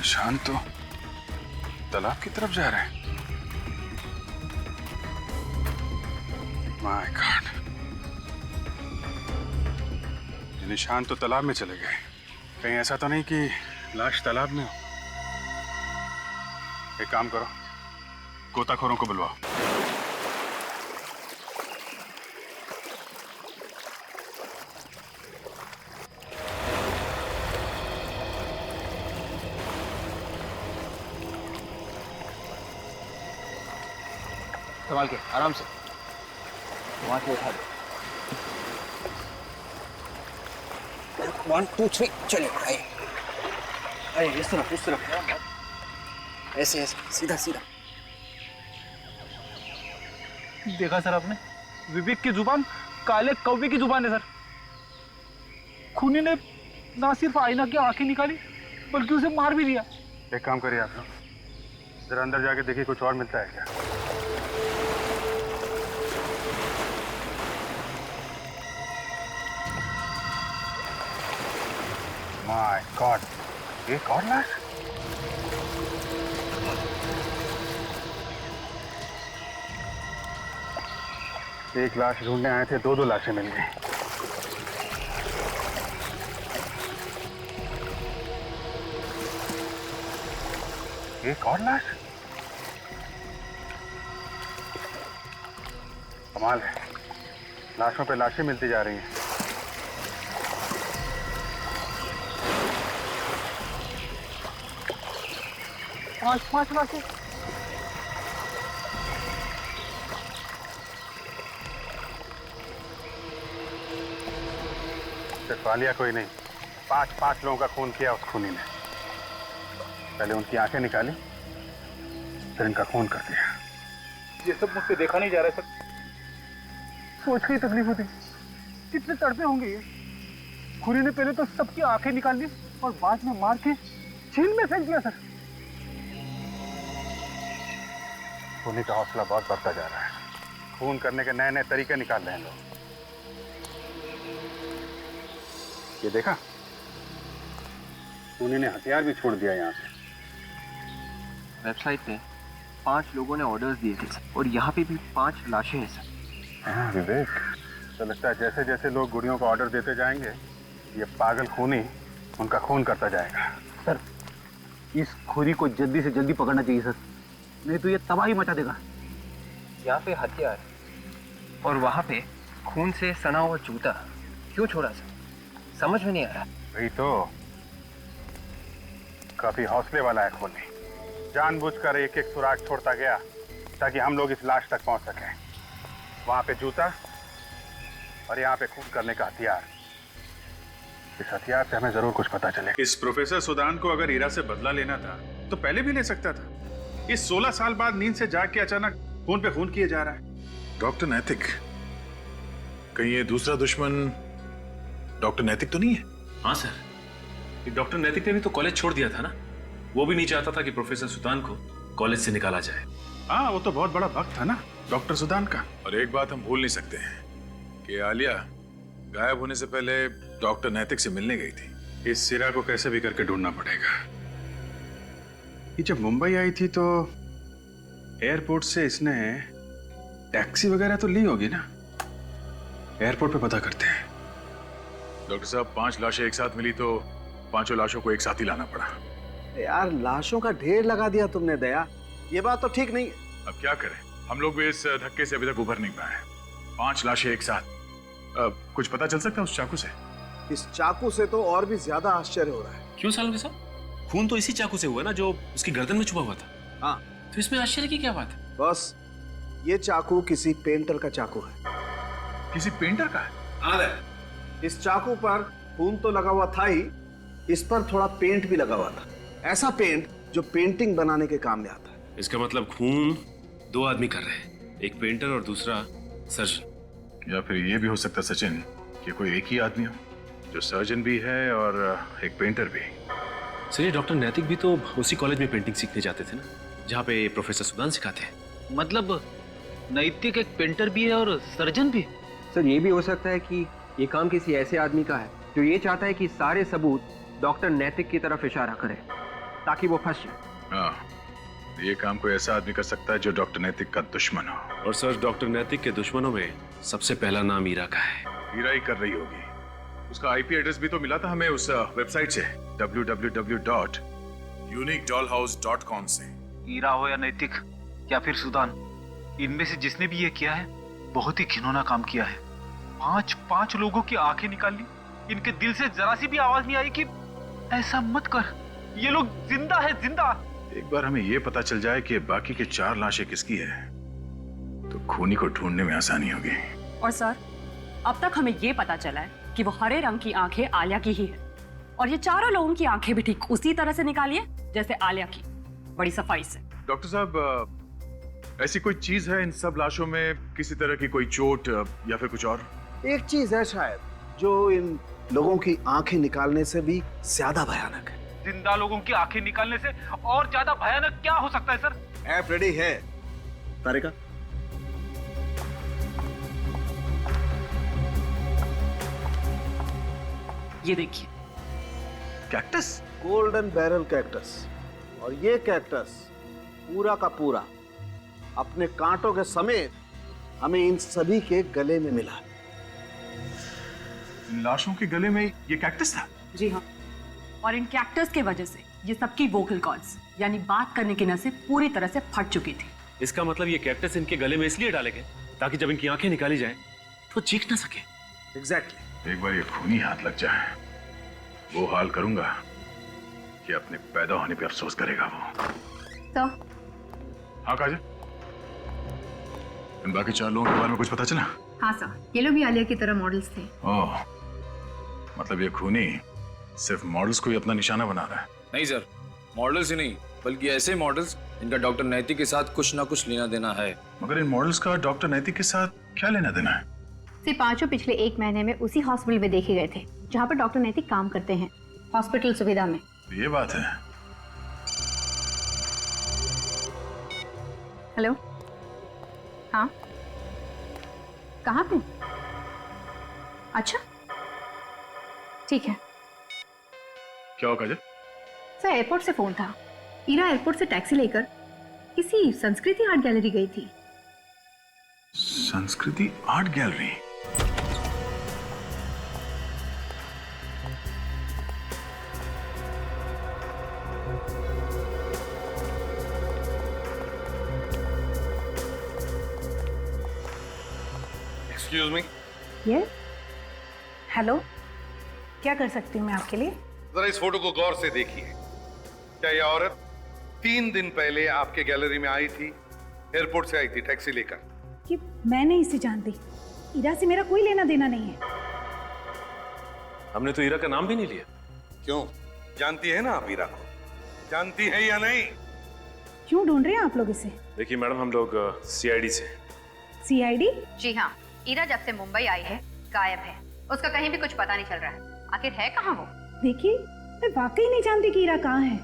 निशान तो तालाब की तरफ जा रहे हैं। माय गॉड, ये निशान तो तालाब में चले गए। कहीं ऐसा तो नहीं कि लाश तालाब में हो। एक काम करो, गोताखोरों को बुलवाओ। संभाल के, आराम से वहां से उठा दो। 1 2 3 चलिए। आइए आइए, इस तरफ ऐसे ऐसे सीधा सीधा। देखा सर आपने, विवेक की जुबान काले कौवे की जुबान है सर। खूनी ने ना सिर्फ आईना की आंखें निकाली बल्कि उसे मार भी दिया। एक काम करिए आप लोग, जरा अंदर जाके देखिए कुछ और मिलता है क्या। माय गॉड, एक और लाश। एक लाश ढूंढने आए थे, दो लाशें मिल गई। एक और लाश। कमाल है, लाशों पे लाशें मिलती जा रही हैं। पांच लाशें। सिर्फ आलिया कोई नहीं, पांच लोगों का खून किया उस खूनी ने। पहले उनकी आंखें निकाली, फिर इनका खून कर दिया। ये सब मुझसे देखा नहीं जा रहा है सर। सोच के ही तकलीफ होती, कितने तड़पे होंगे ये। खूनी ने पहले तो सबकी आंखें निकाल ली और बाद में मार के झील में फेंक दिया सर। खूनी का हौसला बहुत बढ़ता जा रहा है। खून करने के नए नए तरीके निकाल रहे हैं लोग। ये देखा, खूनी ने हथियार भी छोड़ दिया यहाँ पे। वेबसाइट पे 5 लोगों ने ऑर्डर्स दिए थे और यहाँ पे भी 5 लाशें हैं सर। हाँ विवेक, तो लगता है जैसे जैसे लोग गुड़ियों को ऑर्डर देते जाएंगे, ये पागल खूनी उनका खून करता जाएगा। सर, इस खूनी को जल्दी से जल्दी पकड़ना चाहिए सर, नहीं तो ये तबाही मचा देगा। यहाँ पे हथियार और वहाँ पे खून से सना हुआ जूता क्यों छोड़ा सर, समझ में नहीं आ रहा। वही तो, काफी हौसले वाला है खूनी। जानबूझकर एक एक सुराग छोड़ता गया ताकि हम लोग इस लाश तक पहुंच सकें। वहां पे जूता और यहाँ पे खून करने का हथियार। इस हथियार से हमें जरूर कुछ पता चलेगा। इस प्रोफेसर सुदान को अगर हीरा से बदला लेना था तो पहले भी ले सकता था। इस 16 साल बाद नींद से जाग के अचानक खून पे खून किए जा रहा है। डॉक्टर नैतिक, कहीं ये दूसरा दुश्मन डॉक्टर नैतिक तो नहीं है? हाँ सर, डॉक्टर नैतिक ने भी तो कॉलेज छोड़ दिया था ना। वो भी नहीं चाहता था कि प्रोफेसर सुदान को कॉलेज से निकाला जाए। हाँ, वो तो बहुत बड़ा भक्त था ना डॉक्टर सुदान का। और एक बात हम भूल नहीं सकते हैं कि आलिया गायब होने से पहले डॉक्टर नैतिक से मिलने गई थी। इस सिरा को कैसे भी करके ढूंढना पड़ेगा। ये जब मुंबई आई थी तो एयरपोर्ट से इसने टैक्सी वगैरह तो ली होगी ना। एयरपोर्ट पे पता करते हैं। डॉक्टर साहब, 5 लाशें एक साथ मिली तो 5 लाशों को एक साथ ही लाना पड़ा। यार, लाशों का ढेर लगा दिया तुमने दया, ये बात तो ठीक नहीं। अब क्या करें, हम लोग भी इस धक्के से अभी तक उभर नहीं पाए। 5 लाशें एक साथ। कुछ पता चल सकता है उस चाकू से? इस चाकू से तो और भी ज्यादा आश्चर्य हो रहा है। क्यों सालों साहब? खून तो इसी चाकू से हुआ ना जो उसकी गर्दन में छुपा हुआ था। हाँ, तो इसमें आश्चर्य की क्या बात है? बस ये चाकू किसी पेंटर का चाकू है। किसी पेंटर का? इस चाकू पर खून तो लगा हुआ था ही, इस पर थोड़ा पेंट भी लगा हुआ था। ऐसा पेंट जो पेंटिंग बनाने के काम में आता है। इसका मतलब खून 2 आदमी कर रहे हैं, एक पेंटर और दूसरा सर्जन। या फिर ये भी हो सकता सचिन कि कोई एक ही आदमी हो जो सर्जन भी है और एक पेंटर भी। सर, ये डॉक्टर नैतिक भी तो उसी कॉलेज में पेंटिंग सीखने जाते थे ना, जहाँ पे प्रोफेसर सुदान सिखाते हैं। मतलब नैतिक एक पेंटर भी है और सर्जन भी। सर, ये भी हो सकता है कि ये काम किसी ऐसे आदमी का है जो ये चाहता है कि सारे सबूत डॉक्टर नैतिक की तरफ इशारा करें। ताकि वो फंस जाए। हाँ, ये काम कोई ऐसा आदमी कर सकता है जो डॉक्टर नैतिक का दुश्मन हो। और सर, डॉक्टर नैतिक के दुश्मनों में सबसे पहला नाम ईरा का है। हीरा ही कर रही होगी। उसका आईपी एड्रेस भी तो मिला था हमें उस वेबसाइट से, www.uniquedollhouse.com से। हीरा हो या नैतिक या फिर सुदान, इनमें से जिसने भी ये किया है बहुत ही घिनौना काम किया है। पांच लोगों की आंखें निकाल ली, इनके दिल से जरा सी भी आवाज नहीं आई कि ऐसा मत कर। ये लोग जिंदा है, जिंदा। एक बार हमें ये पता चल जाए कि बाकी के 4 लाशें किसकी है तो खूनी को ढूंढने में आसानी होगी। और सर, अब तक हमें ये पता चला है कि वो हरे रंग की आंखें आलिया की ही है, और ये चारों लोगों की आंखें भी ठीक उसी तरह से निकाली है जैसे आलिया की, बड़ी सफाई से। डॉक्टर साहब, ऐसी कोई चीज है इन सब लाशों में, किसी तरह की कोई चोट या फिर कुछ और? एक चीज है शायद जो इन लोगों की आंखें निकालने से भी ज्यादा भयानक है। जिंदा लोगों की आंखें निकालने से और ज्यादा भयानक क्या हो सकता है सर? ऐप रेडी है तारिका? ये देखिए, कैक्टस? Golden barrel cactus. और ये कैक्टस पूरा का पूरा अपने कांटों के समेत हमें इन सभी के गले में मिला। इन लाशों के गले में ये कैक्टस था? जी हाँ, और इन कैक्टस के वजह से ये सबकी वोकल कॉर्ड्स यानी बात करने की नसें पूरी तरह से फट चुकी थी। इसका मतलब ये कैक्टस इनके गले में इसलिए डाले गए ताकि जब इनकी आंखें निकाली जाएं तो चीख ना सके। एग्जैक्टली। एक बार ये खूनी हाथ लग जाए, वो हाल करूंगा कि अपने पैदा होने पे अफसोस करेगा वो। तो हाँ काजल, इन बाकी 4 लोगों के बारे में कुछ पता चला? हाँ सर, ये लोग भी आलिया की तरह मॉडल्स थे। ओह, मतलब ये खूनी सिर्फ मॉडल्स को ही अपना निशाना बना रहा है। नहीं सर, मॉडल्स ही नहीं बल्कि ऐसे मॉडल्स इनका डॉक्टर नैतिक के साथ कुछ ना कुछ लेना देना है। मगर इन मॉडल्स का डॉक्टर नैतिक के साथ क्या लेना देना है? सिर्फ 5 पिछले 1 महीने में उसी हॉस्पिटल में देखे गए थे जहाँ पर डॉक्टर नैतिक काम करते हैं, हॉस्पिटल सुविधा में। ये बात है। हेलो, हाँ, कहाँ पे? अच्छा, ठीक है। क्या हो काजल? सर, एयरपोर्ट से फोन था। ईरा एयरपोर्ट से टैक्सी लेकर किसी संस्कृति आर्ट गैलरी गई थी। संस्कृति आर्ट गैलरी? एक्सक्यूज मी, ये हेलो, क्या कर सकती हूँ मैं आपके लिए? जरा इस फोटो को गौर से देखिए। क्या यह औरत 3 दिन पहले आपके गैलरी में आई थी? एयरपोर्ट से आई थी टैक्सी लेकर। कि मैं नहीं इसे जानती, ईरा से मेरा कोई लेना देना नहीं है। हमने तो ईरा का नाम भी नहीं लिया। क्यों, जानती है ना आप ईरा को? जानती है या नहीं? क्यों ढूंढ रहे हैं आप लोग इसे? देखिए मैडम, हम लोग सीआईडी से। सीआईडी? जी हाँ, ईरा जब से मुंबई आई है गायब है, उसका कहीं भी कुछ पता नहीं चल रहा है। आखिर है कहाँ वो? देखिए, मैं वाकई नहीं जानती कि ईरा कहाँ है।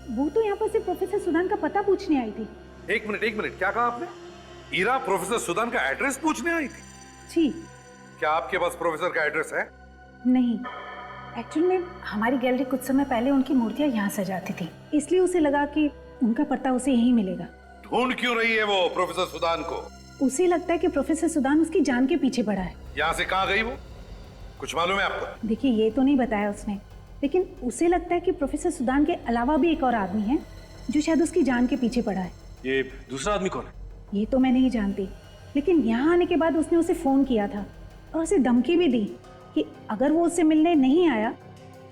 वो तो यहाँ पर सिर्फ प्रोफेसर सुदान का पता पूछने आई थी। एक मिनट, क्या कहा आपने? ईरा प्रोफेसर सुदान का एड्रेस पूछने आई थी? जी। क्या आपके पास प्रोफेसर का एड्रेस है? नहीं, एक्चुअल में हमारी गैलरी कुछ समय पहले उनकी मूर्तियाँ यहाँ सजाती थी, इसलिए उसे लगा कि उनका पता उसे यहीं मिलेगा। ढूंढ क्यों रही है वो प्रोफेसर सुदान को? उसे लगता है कि प्रोफेसर सुदान उसकी जान के पीछे पड़ा है। यहाँ से कहाँ गई वो, कुछ मालूम है आपको? देखिए, ये तो नहीं बताया उसने, लेकिन उसे लगता है कि प्रोफेसर सुदान के अलावा भी एक और आदमी है जो शायद उसकी जान के पीछे पड़ा है। ये दूसरा आदमी कौन है? ये तो मैं नहीं जानती, लेकिन यहाँ आने के बाद उसने उसे फोन किया था और उसे धमकी भी दी कि अगर वो उससे मिलने नहीं आया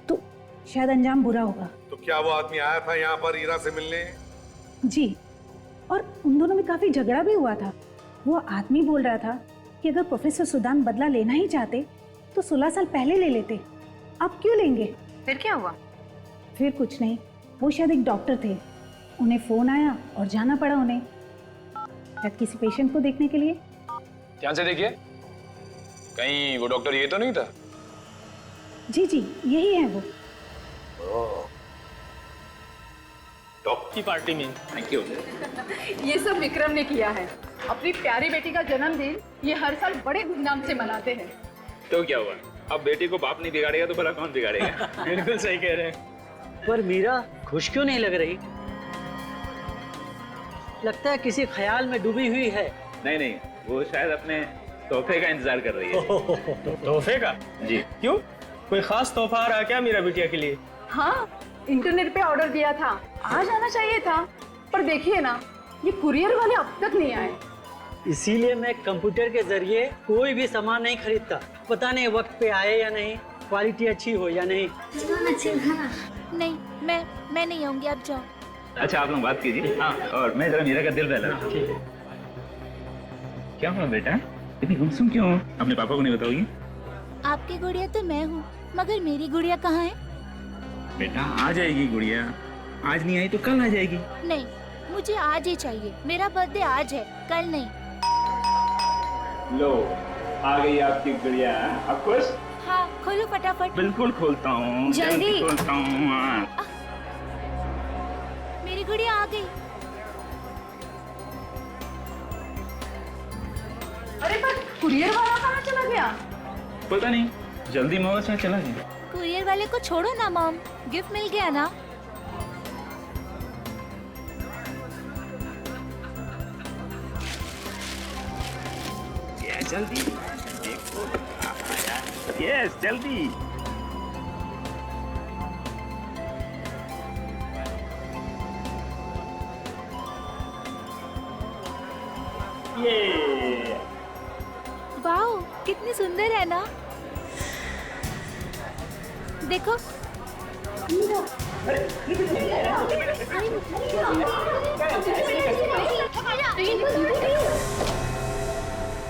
तो शायद अंजाम बुरा होगा। तो क्या वो आदमी आया था यहाँ पर ईरा से मिलने? जी, और उन दोनों में काफी झगड़ा भी हुआ था। वो आदमी बोल रहा था कि अगर प्रोफेसर सुदान बदला लेना ही चाहते तो 16 साल पहले ले लेते, अब क्यों लेंगे? फिर क्या हुआ? फिर कुछ नहीं, वो शायद एक डॉक्टर थे, उन्हें फोन आया और जाना पड़ा उन्हें, शायद किसी पेशेंट को देखने के लिए। ध्यान से देखिए, कहीं वो डॉक्टर ये तो नहीं था? जी जी, यही है वो। डॉक्टर की पार्टी में। Thank you. ये सब विक्रम ने किया है। अपनी प्यारी बेटी का जन्मदिन ये हर साल बड़े धूमधाम से मनाते हैं। तो क्या हुआ, अब बेटी को बाप नहीं बिगाड़ेगा तो भला कौन बिगाड़ेगा? बिल्कुल सही कह रहे हैं। पर मीरा खुश क्यों नहीं लग रही? लगता है किसी ख्याल में डूबी हुई है। नहीं नहीं, वो शायद अपने तोहफे का इंतजार कर रही है। तोहफे का? जी। क्यों, कोई खास तोहफा आ रहा है क्या मेरा बिटिया के लिए? हाँ, इंटरनेट पे ऑर्डर दिया था, आज आना चाहिए था, पर देखिए ना, ये कुरियर वाले अब तक नहीं आए। इसीलिए मैं कंप्यूटर के जरिए कोई भी सामान नहीं खरीदता। पता नहीं वक्त पे आए या नहीं, क्वालिटी अच्छी हो या नहीं। नहीं, मैं नहीं आऊंगी, आप जाओ। अच्छा, आप लोग बात कीजिए। हाँ, और मैं जरा मीरा का दिल बहला। क्या हुआ बेटा, इतनी गुमसुम क्यों? अपने पापा को नहीं बताओगी? आपकी गुड़िया तो मैं हूँ, मगर मेरी गुड़िया कहाँ है? बेटा आ जाएगी गुड़िया, आज नहीं आई तो कल आ जाएगी। नहीं, मुझे आज ही चाहिए। मेरा बर्थडे आज है, कल नहीं। लो, आ गई आपकी गुड़िया। आप खुश? हाँ, खोलो फटाफट। बिल्कुल खोलता हूँ, जल्दी खोलता हूँ। मेरी गुड़िया आ गई। अरे पर कुरियर वाला कहाँ चला गया? पता नहीं, जल्दी मौज से चला गया। कुरियर वाले को छोड़ो ना मॉम, गिफ्ट मिल गया ना। जल्दी देखो, यस जल्दी। ये वाओ, कितनी सुंदर है ना। देखो।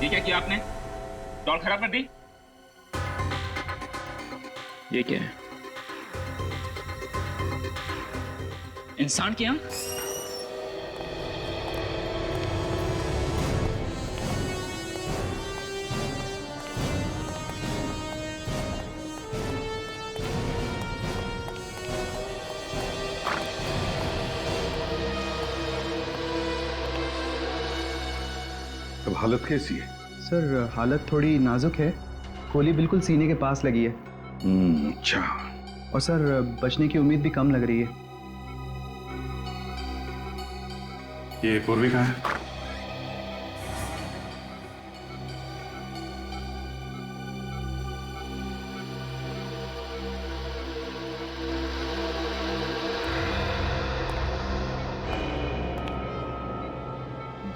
ये क्या किया आपने? डॉल खराब कर दी? ये क्या है? इंसान की आंख? अब हालत कैसी है? सर हालत थोड़ी नाजुक है, गोली बिल्कुल सीने के पास लगी है। अच्छा। और सर बचने की उम्मीद भी कम लग रही है। ये पूर्वी कहाँ है?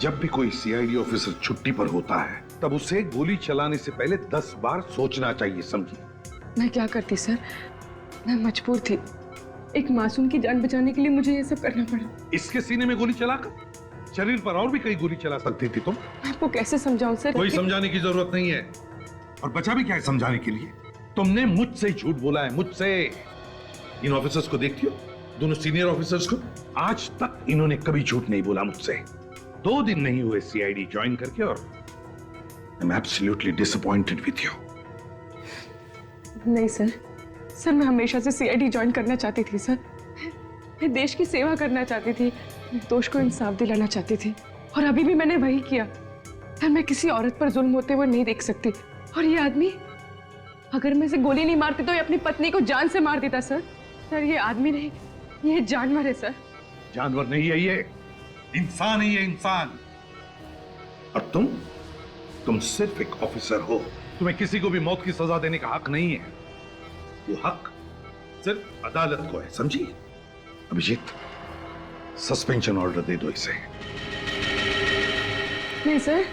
जब भी कोई सीआईडी ऑफिसर छुट्टी पर होता है तब उसे गोली चलाने से पहले 10 बार सोचना चाहिए, समझी? मैं क्या करती सर, मैं मजबूर थी। एक मासूम की जान बचाने के लिए मुझे ये सब करना पड़ा। इसके सीने में गोली चलाकर शरीर पर और भी कई गोली चला सकती थी तुम। मैं आपको कैसे समझाऊं सर? कोई समझाने की जरूरत नहीं है। और बचा भी क्या है समझाने के लिए? तुमने मुझसे झूठ बोला है, मुझसे। इन ऑफिसर्स को देखती हो, दोनों सीनियर ऑफिसर्स को, आज तक इन्होंने कभी झूठ नहीं बोला मुझसे। 2 दिन नहीं हुए सीआईडी ज्वाइन करके और I am absolutely disappointed with you. नहीं सर, मैं हमेशा से सीआईडी ज्वाइन करना चाहती थी सर। मैं देश की सेवा करना चाहती थी, दोष को इंसाफ दिलाना चाहती थी, और अभी भी मैंने वही किया। सर मैं किसी औरत पर जुल्म होते हुए नहीं देख सकती। और ये आदमी, अगर मैं इसे गोली नहीं मारती तो ये अपनी पत्नी को जान से मार देता सर। सर ये आदमी नहीं, ये जानवर है सर। जानवर नहीं है ये, इंसान ही है, इंसान। और तुम सिर्फ एक ऑफिसर हो। तुम्हें किसी को भी मौत की सजा देने का हक नहीं है। वो हक सिर्फ अदालत को है, समझी? अभिजीत, सस्पेंशन ऑर्डर दे दो इसे। नहीं सर,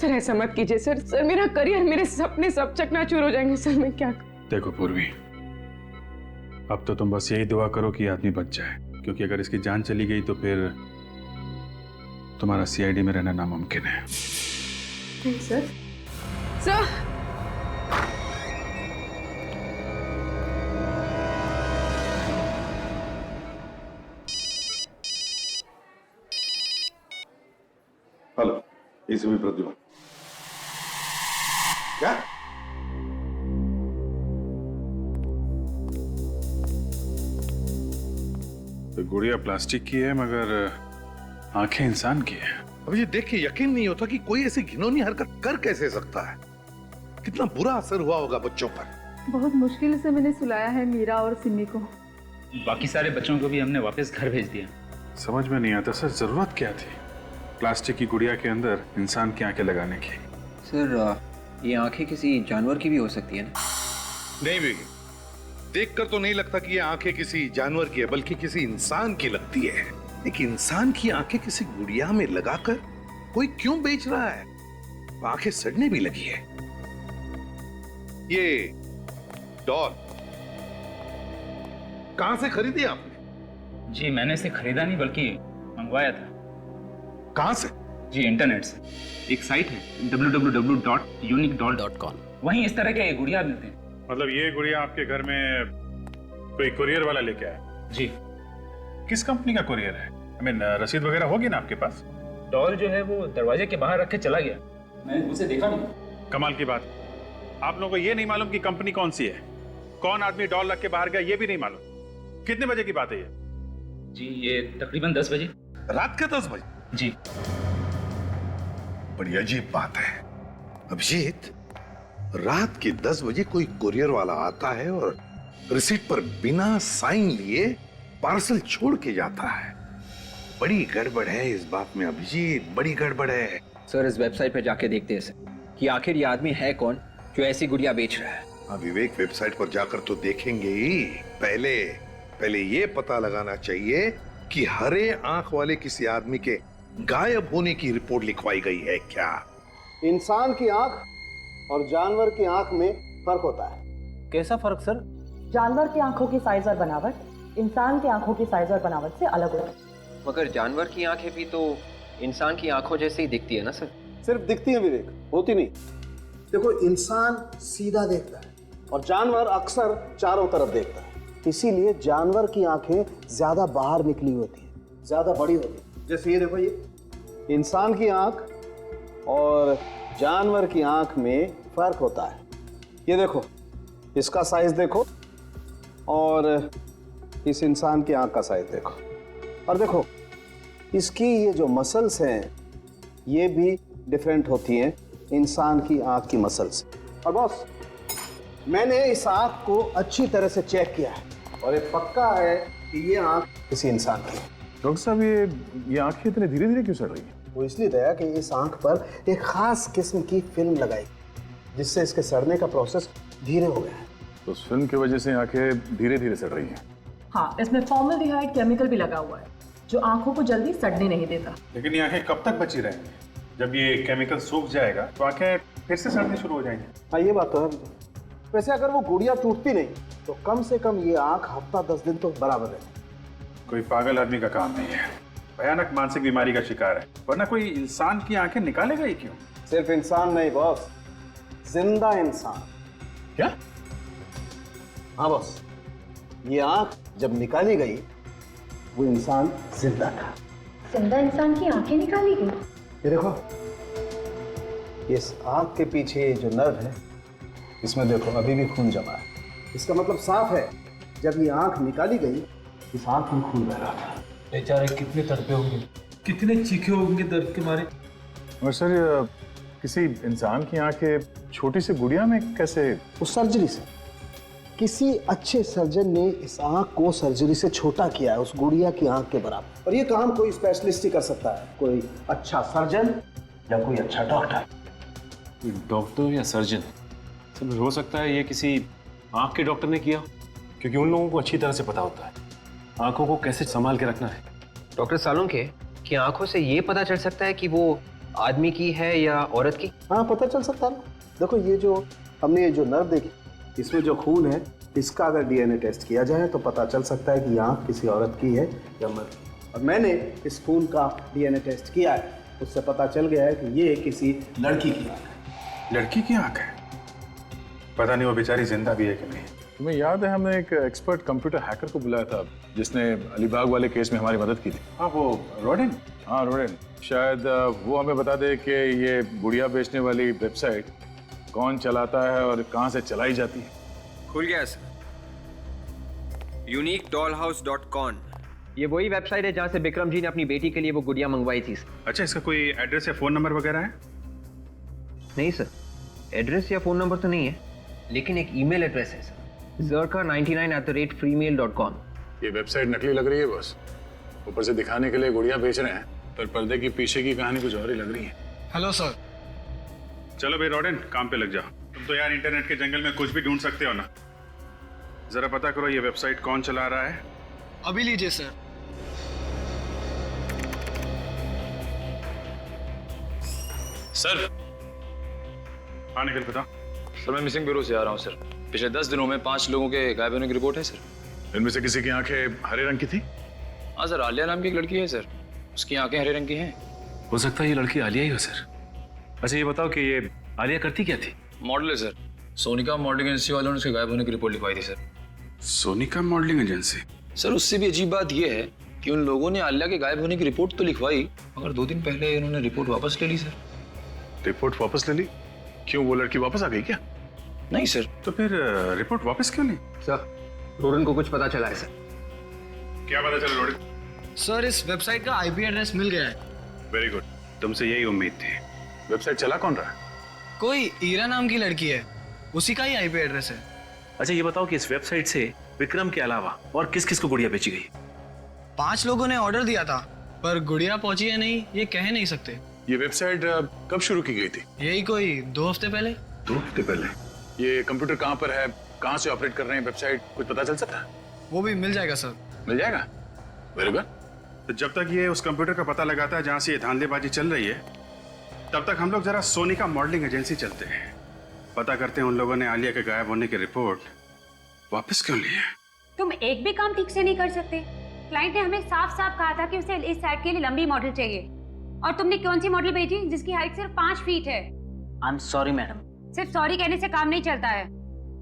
सर ऐसा मत कीजिए सर मेरा करियर, मेरे सपने सब चकनाचूर हो जाएंगे सर। मैं क्या देखो पूर्वी, अब तो तुम बस यही दुआ करो कि आदमी बच जाए, क्योंकि अगर इसकी जान चली गई तो फिर तुम्हारा सीआईडी में रहना नामुमकिन है। नहीं सर। Hello, ACP Pradyuman. क्या? तो गुड़िया प्लास्टिक की है मगर आंखें इंसान की है। अब ये देख के यकीन नहीं होता कि कोई ऐसी घिनौनी हरकत कर कैसे सकता है। कितना बुरा असर हुआ होगा बच्चों पर। बहुत मुश्किल से मैंने सुलाया है मीरा और सिमी को। बाकी सारे बच्चों को भी हमने वापस घर भेज दिया। समझ में नहीं आता सर, जरूरत क्या थी प्लास्टिक की गुड़िया के अंदर इंसान की आंखें लगाने की? सर ये आंखें किसी जानवर की भी हो सकती है ना? नहीं बेगी, देखकर तो नहीं लगता कि ये आंखें किसी जानवर की है, बल्कि किसी इंसान की लगती है। एक इंसान की आंखें किसी गुड़िया में लगाकर कोई क्यों बेच रहा है? आंखें सड़ने भी लगी है। ये डॉल कहां से खरीदी आपने? जी मैंने इसे खरीदा नहीं बल्कि मंगवाया था। कहां से? जी इंटरनेट से। एक साइट है www.uniquedoll.com। वहीं इस तरह के गुड़िया मिलते हैं। मतलब ये गुड़िया आपके घर में कोई कुरियर वाला लेके आया? जी। किस कंपनी का कुरियर है? I mean, रसीद वगैरह होगी ना आपके पास? डॉल जो है वो दरवाजे के बाहर रख के चला गया, मैंने उसे देखा नहीं। कमाल की बात, आप लोगों को ये नहीं मालूम कि कंपनी कौन सी है, कौन आदमी डॉल रख के बाहर गया ये भी नहीं मालूम। कितने बजे की बात है ये? जी ये तकरीबन 10 बजे। रात के 10 बजे? जी। बड़ी अजीब बात है अभिजीत, रात के 10 बजे कोई कुरियर वाला आता है और रिसीट पर बिना साइन लिए पार्सल छोड़ के जाता है। बड़ी गड़बड़ है इस बात में अभिजीत, बड़ी गड़बड़ है। सर इस वेबसाइट पे जाके देखते हैं सर कि आखिर ये आदमी है कौन जो ऐसी गुड़िया बेच रहा है। हाँ विवेक, वेबसाइट पर जाकर तो देखेंगे ही, पहले ये पता लगाना चाहिए कि हरे आंख वाले किसी आदमी के गायब होने की रिपोर्ट लिखवाई गई है क्या? इंसान की आंख और जानवर की आंख में फर्क होता है। कैसा फर्क सर? जानवर की आंखों की साइज और बनावट इंसान की आंखों की साइज और बनावट से अलग होती है। मगर जानवर की आंखें भी तो इंसान की आंखों जैसे ही दिखती है ना सर? सिर्फ दिखती है विवेक, होती नहीं। देखो इंसान सीधा देखता है और जानवर अक्सर चारों तरफ देखता है, इसीलिए जानवर की आंखें ज्यादा बाहर निकली होती है, ज्यादा बड़ी होती है। जैसे ये देखो, ये इंसान की आंख और जानवर की आंख में फर्क होता है। ये देखो, इसका साइज देखो और इस इंसान की आंख का साइज देखो, और देखो इसकी ये जो मसल्स हैं ये भी डिफरेंट होती हैं इंसान की आंख की मसल्स। और बॉस मैंने इस आंख को अच्छी तरह से चेक किया है और ये पक्का है कि ये आंख किसी इंसान की है। डॉक्टर साहब ये आंखें इतने धीरे धीरे क्यों सड़ रही है? वो इसलिए दया कि इस आंख पर एक खास किस्म की फिल्म लगाई जिससे इसके सड़ने का प्रोसेस धीरे हो गया है। तो उस फिल्म की वजह से आंखें धीरे धीरे सड़ रही हैं। हाँ, इसमें फॉर्मल्डिहाइड केमिकल भी लगा हुआ है जो आंखों को जल्दी सड़ने नहीं देता। लेकिन ये आंखें कब तक बची रहेंगी? जब ये केमिकल सूख जाएगा तो आंखें फिर से सड़नी शुरू हो जाएंगी। हाँ ये बात तो है। वैसे अगर वो गुड़िया टूटती नहीं तो कम से कम ये आंख हफ्ता 10 दिन तो बराबर है। कोई पागल आदमी का काम नहीं है, भयानक मानसिक बीमारी का शिकार है, वरना कोई इंसान की आंखें निकालेगा ही क्यों? सिर्फ इंसान नहीं बॉस, जिंदा इंसान। क्या? हाँ बॉस, ये आंख जब निकाली गई वो इंसान जिंदा था। जिंदा इंसान की आंखें निकाली गई? ये देखो, इस आंख के पीछे जो नर्व है इसमें देखो अभी भी खून जमा है। इसका मतलब साफ है जब ये आंख निकाली गई इस आंख में खून बह रहा था। बेचारे कितने तड़पे होंगे, कितने चीखे होंगे दर्द के मारे। और सर किसी इंसान की आंखें छोटी सी गुड़िया में कैसे? उस सर्जरी से किसी अच्छे सर्जन ने इस आंख को सर्जरी से छोटा किया है, उस गुड़िया की आंख के बराबर। और ये काम कोई स्पेशलिस्ट ही कर सकता है, कोई अच्छा सर्जन या कोई अच्छा डॉक्टर। डॉक्टर या सर्जन? सर हो सकता है ये किसी आंख के डॉक्टर ने किया, क्योंकि उन लोगों को अच्छी तरह से पता होता है आंखों को कैसे संभाल के रखना है। डॉक्टर सालुंखे, कि आंखों से ये पता चल सकता है कि वो आदमी की है या औरत की? हाँ पता चल सकता है। देखो ये जो हमने ये जो नर्व देखी इसमें जो खून है इसका अगर डीएनए टेस्ट किया जाए तो पता चल सकता है कि आंख किसी औरत की है या मर्द की। और मैंने इस खून का डीएनए टेस्ट किया है, उससे पता चल गया है कि ये किसी लड़की की आंख है। लड़की की आंख है? पता नहीं वो बेचारी जिंदा भी है कि नहीं। तुम्हें याद है हमने एक एक्सपर्ट कंप्यूटर हैकर को बुलाया था जिसने अलीबाग वाले केस में हमारी मदद की थी? हाँ वो रोडेन। हाँ रोडेन, शायद वो हमें बता दे कि ये गुड़िया बेचने वाली वेबसाइट कौन चलाता है और कहाँ से चलाई जाती है। खुल गया सर, uniquedollhouse.com। ये वही वेबसाइट है जहाँ से विक्रम जी ने अपनी बेटी के लिए वो गुड़िया मंगवाई थी। अच्छा, इसका कोई एड्रेस या फोन नंबर वगैरह है? नहीं सर, एड्रेस या फोन नंबर तो नहीं है, लेकिन एक ईमेल एड्रेस है सर, zerka99@freemail.com। ये वेबसाइट नकली लग रही है बॉस। ऊपर से दिखाने के लिए गुड़िया बेच रहे हैं, पर पर्दे की पीछे की कहानी कुछ और ही लग रही है। Hello sir. चलो भाई रॉडेन, काम पे लग जाओ। तुम तो यार इंटरनेट के जंगल में कुछ भी ढूंढ सकते हो ना। जरा पता करो ये वेबसाइट कौन चला रहा है। अभी लीजिए सर। सर। हाँ निखिल बताओ। सर मैं मिसिंग ब्यूरो से आ रहा हूँ सर। पिछले 10 दिनों में 5 लोगों के गायब होने की रिपोर्ट है सर। इनमें से किसी की आंखें हरे रंग की थी? हाँ सर, आलिया नाम की एक लड़की है सर, उसकी आंखें हरे रंग की हैं। हो सकता है ये लड़की आलिया ही हो सर। अच्छा ये बताओ कि ये आलिया करती क्या थी? मॉडल है सर। सोनिका मॉडलिंग एजेंसी वालों ने उसके गायब होने की रिपोर्ट लिखवाई थी sir. Sonika modelling agency? Sir उससे भी अजीब बात यह है कि उन लोगों ने आलिया के गायब होने की रिपोर्ट तो लिखवाई, मगर 2 दिन पहले इन्होंने रिपोर्ट वापस ले ली सर। रिपोर्ट वापस ले ली? क्यों, वो लड़की वापस आ गई क्या? नहीं सर। तो फिर रिपोर्ट वापस क्यों ली? सर रोडन को कुछ पता चला है सर। क्या पता चला रोडन? सर इस वेबसाइट का आईपी एड्रेस मिल गया है। वेरी गुड, तुमसे यही उम्मीद थी। वेबसाइट चला कौन रहा है? कोई ईरा नाम की लड़की है, उसी का ही आईपी एड्रेस है। अच्छा ये बताओ कि इस वेबसाइट से विक्रम के अलावा और किस किस को गुड़िया बेची गई? 5 लोगों ने ऑर्डर दिया था, पर गुड़िया पहुंची है नहीं ये कह नहीं सकते। ये वेबसाइट कब शुरू की गई थी? यही कोई 2 हफ्ते पहले। 2 हफ्ते पहले? ये कंप्यूटर कहाँ पर है, कहाँ से ऑपरेट कर रहे हैं वेबसाइट, कुछ पता चल सकता है? वो भी मिल जाएगा सर। मिल जाएगा? Very good. तो जब तक ये उस कंप्यूटर का पता लगाता है जहाँ से ये धांधलेबाजी चल रही है, तब तक हम लोग जरा सोनिका मॉडलिंग एजेंसी चलते हैं, पता करते हैं उन लोगों ने आलिया के गायब होने की रिपोर्ट वापस क्यों ली है। तुम एक भी काम ठीक से नहीं कर सकते। क्लाइंट ने हमें साफ साफ कहा था कि उसे इस साइट के लिए लंबी मॉडल चाहिए, और तुमने कौन सी मॉडल भेजी जिसकी हाइट सिर्फ 5 फीट है। I am sorry madam. सिर्फ सॉरी कहने से काम नहीं चलता है।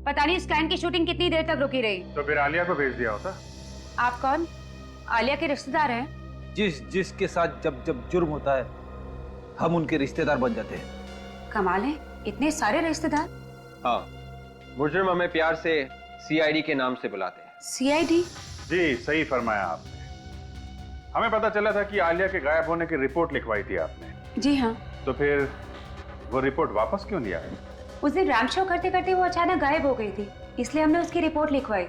पता नहीं उस क्लाइंट की शूटिंग कितनी देर तक रुकी रही। तो फिर आलिया को भेज दिया होता। आप कौन? आलिया के रिश्तेदार हैं? जिसके साथ जब जब जुर्म होता है हम उनके रिश्तेदार बन जाते हैं। कमाल है, इतने सारे रिश्तेदार। हाँ, मुजरिम हमें प्यार से सीआईडी के नाम से बुलाते हैं। सीआईडी? जी सही फरमाया आपने। हमें पता चला था कि आलिया के गायब होने की रिपोर्ट लिखवाई थी आपने। जी हाँ। तो फिर वो रिपोर्ट वापस क्यों लिया? उस दिन रैंप शो करते करते वो अचानक गायब हो गई थी, इसलिए हमने उसकी रिपोर्ट लिखवाई।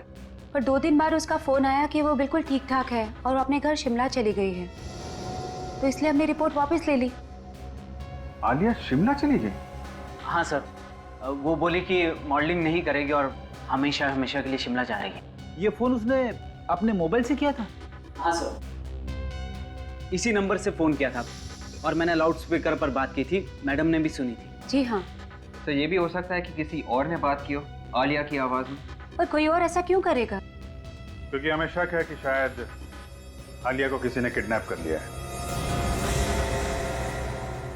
पर 2 दिन बाद उसका फोन आया कि वो बिल्कुल ठीक ठाक है और अपने घर शिमला चली गई है, तो इसलिए हमने रिपोर्ट वापस ले ली। आलिया शिमला चली गई? हाँ सर, वो बोली कि मॉडलिंग नहीं करेगी और हमेशा हमेशा के लिए शिमला जाएगी। ये फोन उसने अपने मोबाइल से किया था? हाँ सर, इसी नंबर से फोन किया था और मैंने लाउड स्पीकर पर बात की थी, मैडम ने भी सुनी थी। जी हाँ। तो ये भी हो सकता है कि किसी और ने बात की हो आलिया की आवाज में। और कोई और ऐसा क्यों करेगा? क्योंकि हमें शक है कि शायद आलिया को किसी ने किडनैप कर लिया है।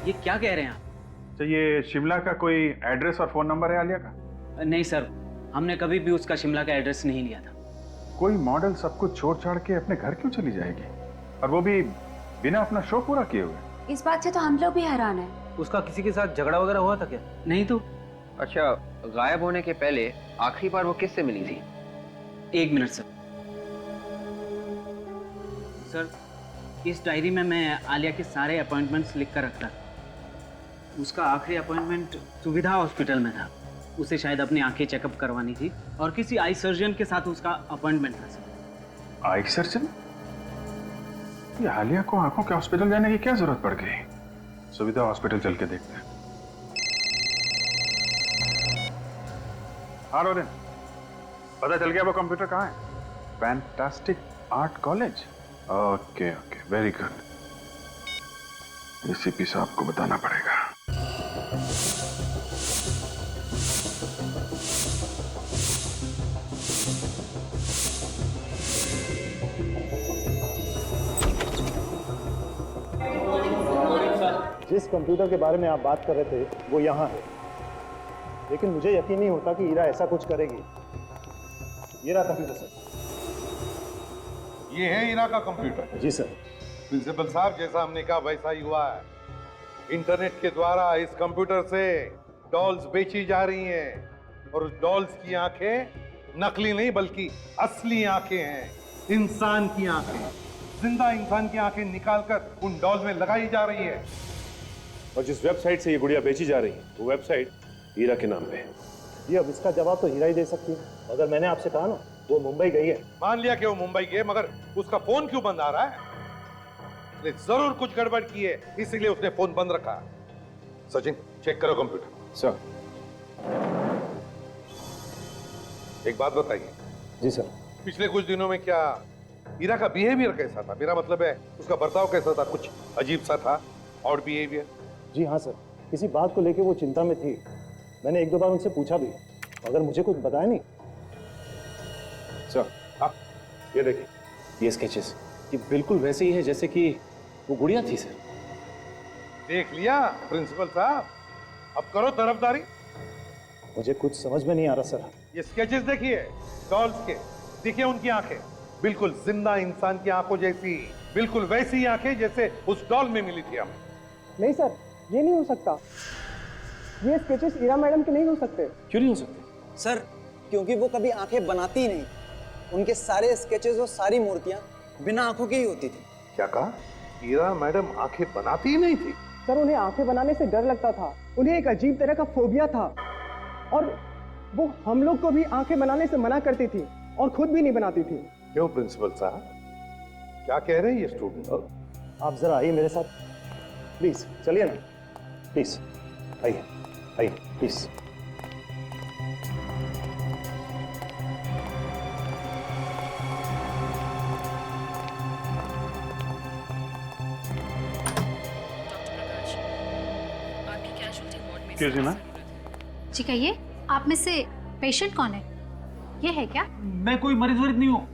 ये क्या कह रहे हैं आप? तो ये शिमला का कोई एड्रेस और फोन नंबर है आलिया का? नहीं सर, हमने कभी भी उसका शिमला का एड्रेस नहीं लिया था। कोई मॉडल सब कुछ छोड़ छाड़ के अपने घर क्यों चली जाएगी, और वो भी बिना अपना शो पूरा किए हुए? इस बात से तो हम लोग भी हैरान हैं। उसका किसी के साथ झगड़ा वगैरह हुआ था क्या? नहीं तो। अच्छा, गायब होने के पहले आखिरी बार वो किससे मिली थी? 1 मिनट सर। सर, इस डायरी में मैं आलिया के सारे अपॉइंटमेंट्स लिख कर रखता। उसका आखिरी अपॉइंटमेंट सुविधा हॉस्पिटल में था। उसे शायद अपनी आंखें चेकअप करवानी थी और किसी आई सर्जन के साथ उसका अपॉइंटमेंट था सर। Eye surgeon? ये आलिया को आंखों के हॉस्पिटल जाने की क्या जरूरत पड़ गई? सुविधा हॉस्पिटल चल के देखते हैं। हाँ रोरिन, पता चल गया वो कंप्यूटर कहाँ है? Fantastic art college. Okay okay, very good. ACP साहब को बताना पड़ेगा। जिस कंप्यूटर के बारे में आप बात कर रहे थे वो यहाँ है, लेकिन मुझे यकीन नहीं होता कि ईरा ऐसा कुछ करेगी। ये रहा कंप्यूटर सर। ये है ईरा का कंप्यूटर? जी सर। प्रिंसिपल साहब, जैसा हमने कहा वैसा ही हुआ है। इंटरनेट के द्वारा इस कंप्यूटर से डॉल्स बेची जा रही हैं, और उस डॉल्स की आंखें नकली नहीं बल्कि असली आंखें हैं, इंसान की आंखें। जिंदा इंसान की आंखें निकालकर उन डॉल में लगाई जा रही है। और जिस वेबसाइट से ये गुड़िया बेची जा रही है वो वेबसाइट हीरा के नाम पे है। ये अब इसका जवाब तो हीरा ही दे सकती है। अगर मैंने आपसे कहा ना वो मुंबई गई है। मान लिया कि वो मुंबई गई है, मगर उसका फोन क्यों बंद आ रहा है? उसने जरूर कुछ गड़बड़ की है, इसीलिए उसने फोन बंद रखा। सचिन चेक करो कंप्यूटर। सर। एक बात बताइए। जी सर। पिछले कुछ दिनों में क्या हीरा का बिहेवियर कैसा था? मेरा मतलब है उसका बर्ताव कैसा था? कुछ अजीब सा था और बिहेवियर? जी हाँ सर, किसी बात को लेके वो चिंता में थी। मैंने एक दो बार उनसे पूछा भी, अगर मुझे कुछ बताया नहीं। सर हाँ, ये देखिए ये स्केचेस, ये बिल्कुल वैसे ही है जैसे कि वो गुड़िया थी सर। देख लिया प्रिंसिपल साहब, अब करो तरफदारी। मुझे कुछ समझ में नहीं आ रहा सर। ये स्केचेस देखिए डॉल्स के, देखिए उनकी आंखें बिल्कुल जिंदा इंसान की आंखों जैसी, बिल्कुल वैसी आंखें जैसे उस डॉल में मिली थी हमें। नहीं सर, ये नहीं हो सकता। ये स्केचेस हीरा मैडम के नहीं हो सकते। क्यों नहीं हो सकते? सर क्योंकि वो कभी आंखें बनाती ही नहीं। उनके सारे स्केचेस और सारी मूर्तियां बिना आंखों की ही होती थी। क्या कहा? हीरा मैडम आंखें बनाती ही नहीं थी? सर उन्हें आंखें बनाने से डर लगता था। उन्हें एक अजीब तरह का फोबिया था और वो हम लोग को भी आंखें बनाने से मना करती थी और खुद भी नहीं बनाती थी। क्यों प्रिंसिपल साहब, क्या कह रहे हैं ये स्टूडेंट? आप जरा आइए मेरे साथ प्लीज। चलिए ना प्लीज, आइए आइए प्लीज। Excuse me ma'am. जी कहिए, आप में से पेशेंट कौन है? ये है क्या? मैं कोई मरीज वरीज नहीं हूँ।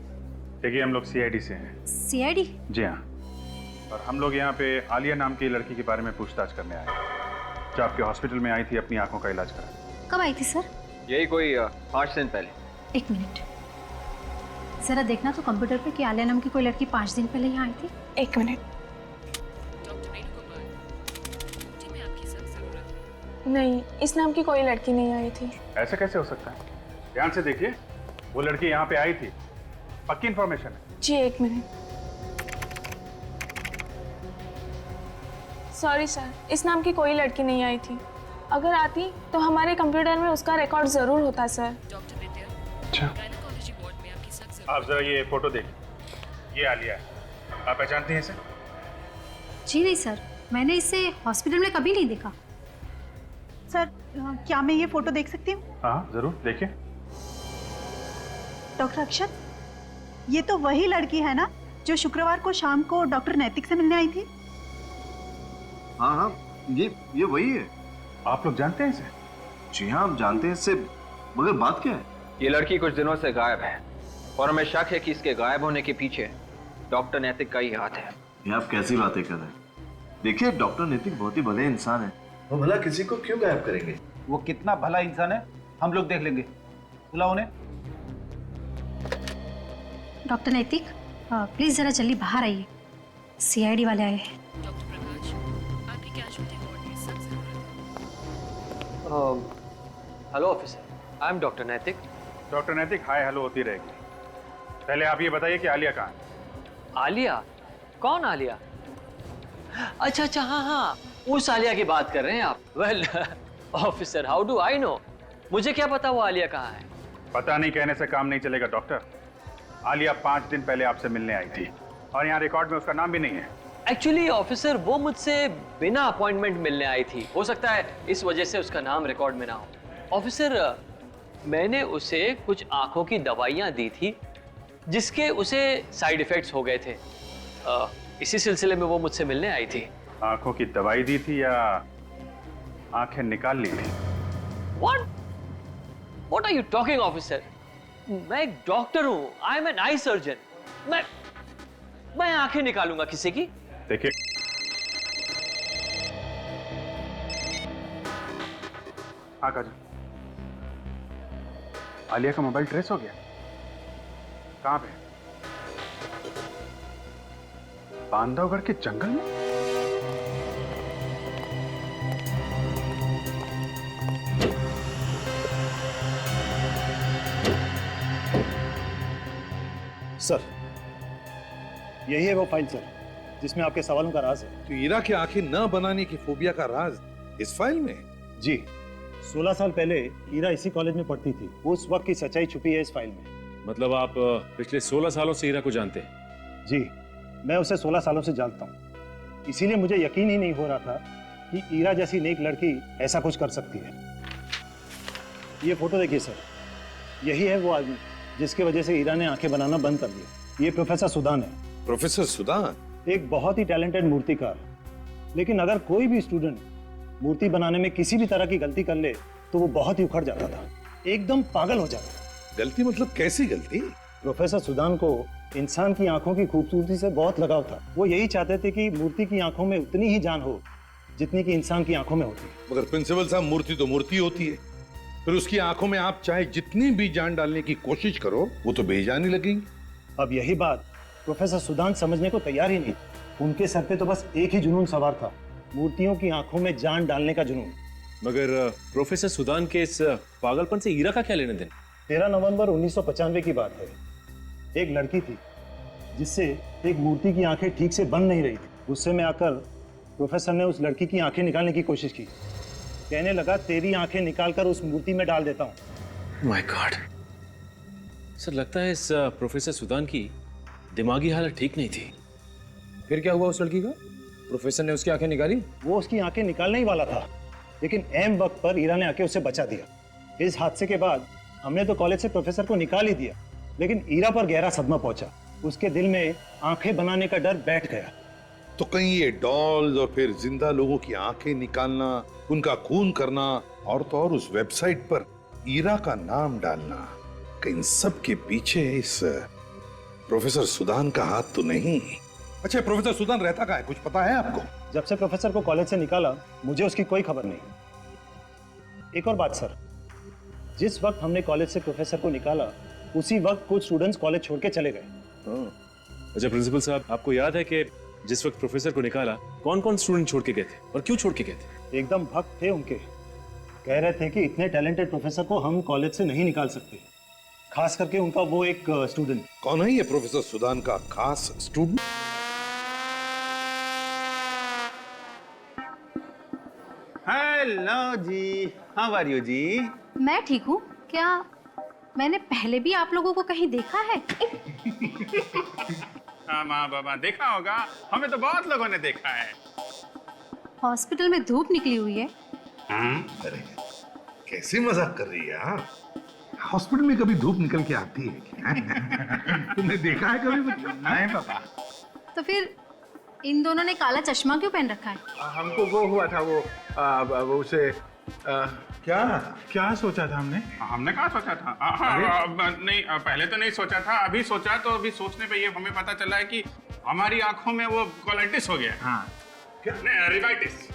देखिए हम लोग सीआईडी से हैं। सीआईडी? जी हाँ, और हम लोग यहाँ पे आलिया नाम की लड़की के बारे में पूछताछ करने आए हैं, जो आपके हॉस्पिटल में आई थी अपनी आंखों का इलाज करा। कब आई थी सर? यही कोई 5 दिन पहले। एक मिनट, जरा देखना तो कंप्यूटर पे कि आलिया नाम की कोई लड़की 5 दिन पहले यहाँ आई थी। एक मिनट। नहीं, इस नाम की कोई लड़की नहीं आई थी। ऐसे कैसे हो सकता है? ध्यान से देखिए, वो लड़की यहाँ पे आई थी, पक्की इंफॉर्मेशन है। जी एक मिनट। सॉरी सर, इस नाम की कोई लड़की नहीं आई थी। अगर आती तो हमारे कंप्यूटर में उसका रिकॉर्ड जरूर होता सर। अच्छा, आप जरा ये फोटो देखिए, ये आलिया है। आप पहचानती हैं इसे? जी नहीं सर, मैंने इसे हॉस्पिटल में कभी नहीं देखा। सर क्या मैं ये फोटो देख सकती हूँ? हाँ जरूर देखिए। डॉक्टर अक्षत, ये तो वही लड़की है ना जो शुक्रवार को शाम को डॉक्टर नैतिक से मिलने आई थी? हाँ हाँ, ये वही है। आप लोग जानते हैं इसे? जी हाँ, आप जानते हैं इससे, मगर बात क्या है? ये लड़की कुछ दिनों से गायब है और हमें शक है कि इसके गायब होने के पीछे डॉक्टर नैतिक का ही हाथ है। ये आप कैसी बातें कर रहे हैं? देखिए डॉक्टर नैतिक बहुत ही भले इंसान है, वो भला किसी को क्यों गायब करेंगे? वो कितना भला इंसान है हम लोग देख लेंगे। बुलाओ उन्हें। डॉक्टर नैतिक प्लीज जरा जल्दी बाहर आइए, सीआईडी वाले आए हैं। Hello officer, I am doctor नैतिक। डॉक्टर नैतिक हाय हेलो होती रहेगी। पहले आप ये बताइए कि आलिया कहाँ है? आलिया? कौन आलिया? अच्छा अच्छा, हाँ हाँ, उस आलिया की बात कर रहे हैं आप। Well officer, how do I know? मुझे क्या पता वो आलिया कहाँ है? पता नहीं कहने से काम नहीं चलेगा डॉक्टर। आलिया 5 दिन पहले आपसे मिलने आई थी और यहाँ रिकॉर्ड में उसका नाम भी नहीं है। एक्चुअली ऑफिसर, वो मुझसे बिना अपॉइंटमेंट मिलने आई थी। हो सकता है इस वजह से उसका नाम रिकॉर्ड में ना हो। ऑफिसर, मैंने उसे कुछ आंखों की दवाइयाँ दी थी जिसके उसे साइड इफेक्ट्स हो गए थे। इसी सिलसिले में वो मुझसे मिलने आई थी। आंखों की दवाई दी थी या आंखें निकाल ली थी? What are you talking, officer? मैं एक डॉक्टर हूँ। I am an eye surgeon. मैं आंखें निकालूंगा किसी की? देखिए, हाँ काजल, आलिया का मोबाइल ट्रेस हो गया। कहाँ पे? बांधवगढ़ के जंगल में? सर, यही है वो फाइल सर, जिसमें आपके सवालों का राज है। तो ईरा की आंखें न बनाने की फोबिया का राज इस फाइल में? जी, 16 साल पहले ईरा इसी कॉलेज में पढ़ती थी। उस वक्त की सच्चाई छुपी है इस फाइल में। मतलब आप पिछले 16 सालों से ईरा को जानते हैं? जी, मैं उसे 16 सालों से जानता हूँ। इसीलिए मुझे यकीन ही नहीं हो रहा था कि ईरा जैसी नेक लड़की ऐसा कुछ कर सकती है। ये फोटो देखिए सर, यही है वो आदमी जिसकी वजह से ईरा ने आंखें बनाना बंद कर दिया। ये प्रोफेसर सुदान है। Professor Sudan? एक बहुत ही टैलेंटेड मूर्तिकार। लेकिन अगर कोई भी स्टूडेंट मूर्ति बनाने में किसी भी तरह की गलती कर ले तो वो बहुत ही उखड़ जाता था, एकदम पागल हो जाता। गलती मतलब कैसी गलती? प्रोफेसर सुदान को इंसान की आंखों की खूबसूरती से बहुत लगाव था। वो यही चाहते थे कि मूर्ति की आंखों में उतनी ही जान हो जितनी कि इंसान की आंखों में होती है। मगर प्रिंसिपल साहब, मूर्ति तो मूर्ति होती है, फिर उसकी आंखों में आप चाहे जितनी भी जान डालने की कोशिश करो वो तो बेजान ही लगेगी। अब यही बात प्रोफेसर सुदान समझने को तैयार ही नहीं। उनके सर पे तो बस एक ही जुनून सवार था, मूर्तियों की आंखों में जान डालने का जुनून। मगर प्रोफेसर सुदान के इस पागलपन से ईरा का क्या लेना देना? 13 नवंबर 1995 की बात है। एक लड़की थी जिससे एक मूर्ति की आंखें ठीक से बन नहीं रही थी। गुस्से में आकर प्रोफेसर ने उस लड़की की आंखें निकालने की कोशिश की। कहने लगा, तेरी आंखें निकालकर उस मूर्ति में डाल देता हूं। माय गॉड सर, लगता है इस प्रोफेसर सुदान की दिमागी हालत ठीक नहीं थी। फिर क्या हुआ उस लड़की का? प्रोफेसर ने उसकी आंखें निकाली? वो उसकी आंखें निकालने ही वाला था, लेकिन ऐन वक्त पर ईरा ने आके उसे बचा दिया। इस हादसे के बाद हमने तो कॉलेज से प्रोफेसर को निकाल ही दिया, लेकिन ईरा पर गहरा सदमा पहुंचा। उसके दिल में आंखें बनाने का डर बैठ गया। तो कहीं ये डॉल्स और फिर जिंदा लोगों की आंखें निकालना, उनका खून करना और तो और उस वेबसाइट पर ईरा का नाम डालना, कहीं इन सब के पीछे इस प्रोफेसर सुदान का हाथ तो नहीं? अच्छा, प्रोफेसर सुदान रहता कहाँ है, कुछ पता है आपको? जब से प्रोफेसर को कॉलेज से निकाला मुझे उसकी कोई खबर नहीं। एक और बात सर, जिस वक्त हमने कॉलेज से प्रोफेसर को निकाला उसी वक्त कुछ स्टूडेंट्स कॉलेज छोड़ के चले गए। अच्छा प्रिंसिपल साहब, आपको याद है कि जिस वक्त प्रोफेसर को निकाला कौन कौन स्टूडेंट छोड़ के गए थे और क्यों छोड़ के गए थे? एकदम भक्त थे उनके। कह रहे थे कि इतने टैलेंटेड प्रोफेसर को हम कॉलेज से नहीं निकाल सकते, खास करके उनका वो एक स्टूडेंट। कौन है ये प्रोफेसर सुदान का खास स्टूडेंट? हेलो जी, हाउ आर यू जी? मैं ठीक हूँ। क्या मैंने पहले भी आप लोगों को कहीं देखा है? हाँ माँ बाबा, देखा होगा, हमें तो बहुत लोगों ने देखा है। हॉस्पिटल में धूप निकली हुई है। अरे कैसे मजाक कर रही है? हॉस्पिटल में कभी धूप निकल के आती है क्या? तुमने देखा है कभी? नहीं पापा। तो फिर इन दोनों ने काला चश्मा क्यों पहन रखा है? हमको वो हुआ था, वो उसे क्या सोचा था हमने? हमने कहा सोचा था? नहीं, पहले तो नहीं सोचा था, अभी सोचा तो अभी सोचने पे ये हमें पता चला है कि हमारी आंखों में वो कोलाइटिस हो गया। हाँ। क्या? नहीं, रिवाइटिस,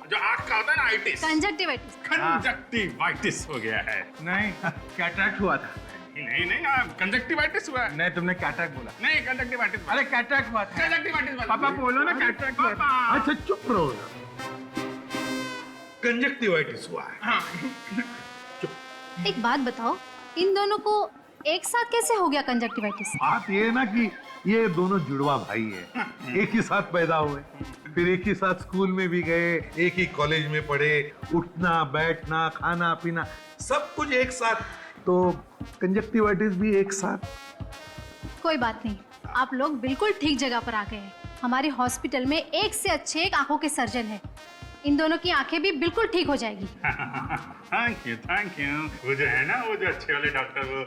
जो आंख का होता है ना, आइटिस। कंजक्टिवाइटिस हो गया है। नहीं, कैटरैक्ट हुआ था। नहीं नहीं, कंजक्टिवाइटिस हुआ है। नहीं, तुमने कैटरैक्ट बोला। नहीं, कंजक्टिवाइटिस। अरे कैटरैक्ट हुआ था। कंजक्टिवाइटिस पापा बोलो ना, कैटरैक्ट हुआ था। अच्छा चुप रहो, कंजक्टिवाइटिस हुआ है। हाँ। एक बात बताओ, इन दोनों को एक साथ कैसे हो गया कंजक्टिवाइटिस? बात ये है ना कि ये दोनों जुड़वा भाई है, एक ही साथ पैदा हुए, फिर एक ही साथ स्कूल में भी गए, एक ही कॉलेज में पढ़े, उठना बैठना खाना पीना सब कुछ एक साथ, तो कंजक्टिवाइटिस भी एक साथ। कोई बात नहीं, आप लोग बिल्कुल ठीक जगह पर आ गए हैं। हमारे हॉस्पिटल में एक से अच्छे एक आंखों के सर्जन हैं। इन दोनों की आंखें भी बिल्कुल ठीक हो जाएगी। Thank you thank you. वो जो है ना, वो जो अच्छे वाले डॉक्टर, वो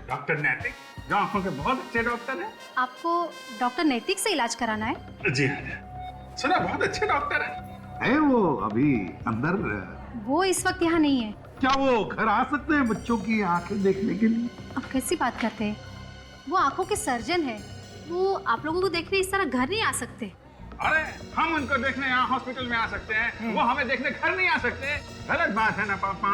डॉक्टर नैतिक, जो आंखों के बहुत अच्छे डॉक्टर हैं। आपको डॉक्टर नैतिक से इलाज कराना है? जी हाँ, सुना बहुत अच्छे डॉक्टर है वो अभी अंदर? वो इस वक्त यहाँ नहीं है। क्या वो घर आ सकते हैं बच्चों की आंखें देखने के लिए? आप कैसी बात करते हैं? वो आंखों के सर्जन है, वो आप लोगों को देखने इस तरह घर नहीं आ सकते। अरे हम उनको देखने यहाँ हॉस्पिटल में आ सकते हैं, वो हमें देखने घर नहीं आ सकते। गलत बात है ना पापा?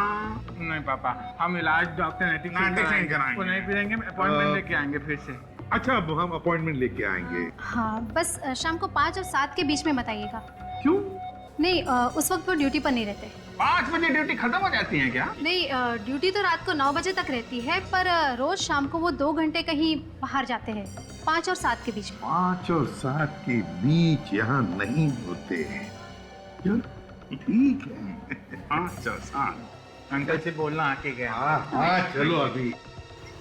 नहीं पापा, हम इलाज डॉक्टर नैतिक से कराएंगे। नहीं फिरेंगे, अपॉइंटमेंट लेके आएंगे फिर से। अच्छा, अब हम अपॉइंटमेंट लेके आएंगे। हाँ, बस शाम को 5 और 7 के बीच में बताइएगा। क्यों? नहीं उस वक्त वो ड्यूटी पर नहीं रहते। 5 बजे ड्यूटी खत्म हो जाती है क्या? नहीं ड्यूटी तो रात को 9 बजे तक रहती है, पर रोज शाम को वो 2 घंटे कहीं बाहर जाते हैं, 5 और 7 के बीच में। 5 और 7 के बीच यहाँ नहीं होते। ठीक है। 5 और 7 अंकल से बोलना आके गया। हाँ चलो अभी।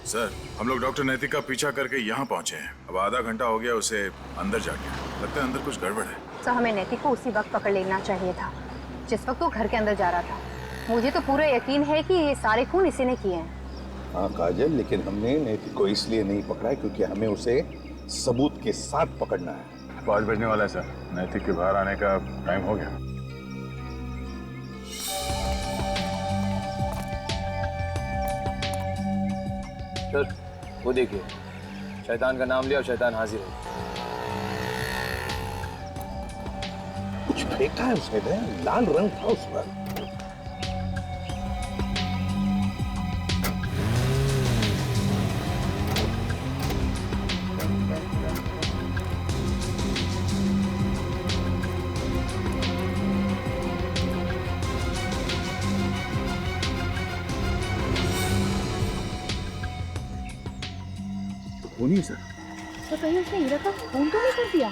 सर, हम लोग डॉक्टर नैतिक का पीछा करके यहाँ पहुँचे हैं। अब आधा घंटा हो गया उसे अंदर जाके, लगता है अंदर कुछ गड़बड़ है। तो हमें नैतिक को उसी वक्त पकड़ लेना चाहिए था जिस वक्त वो घर के अंदर जा रहा था। मुझे तो पूरा यकीन है कि ये सारे खून इसी ने किए हैं। हाँ काजल, लेकिन हमने नैतिक को इसलिए नहीं पकड़ा है क्योंकि हमें उसे सबूत के साथ पकड़ना है। 5 बजने वाला है सर, नैतिक के बाहर आने का टाइम हो गया। सर वो देखिए, शैतान का नाम लिया और शैतान हाजिर हो। कुछ फेंका है उसने, लाल रंग था उस पर। वो नहीं सर। तो कहीं उसने हीरा का खून तो नहीं कर दिया?